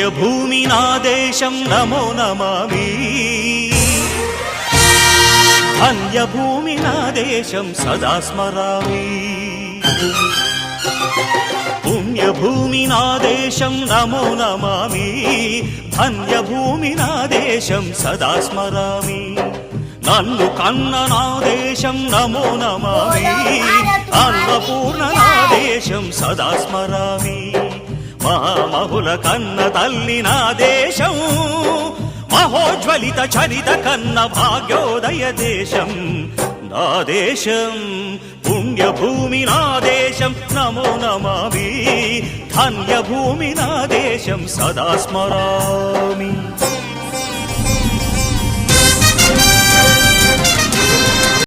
పుణ్యభూమి నా దేశం నమో నమామి ధన్యభూమి నా దేశం సదా స్మరామి పుణ్యభూమి నా దేశం నమో నమామి ధన్యభూమి నా దేశం సదా స్మరామి నన్ను కన్న నా దేశం నమో నమామి అన్నపూర్ణ నా దేశం సదా స్మరామి మహామహుల కన్న తల్లి నా దేశం మహోజ్వలిత చరిత కన్న భాగ్యోదయ దేశం నా దేశం పుణ్యభూమి నా దేశం నమో నమామి ధన్యభూమి నా దేశం సదా స్మరామి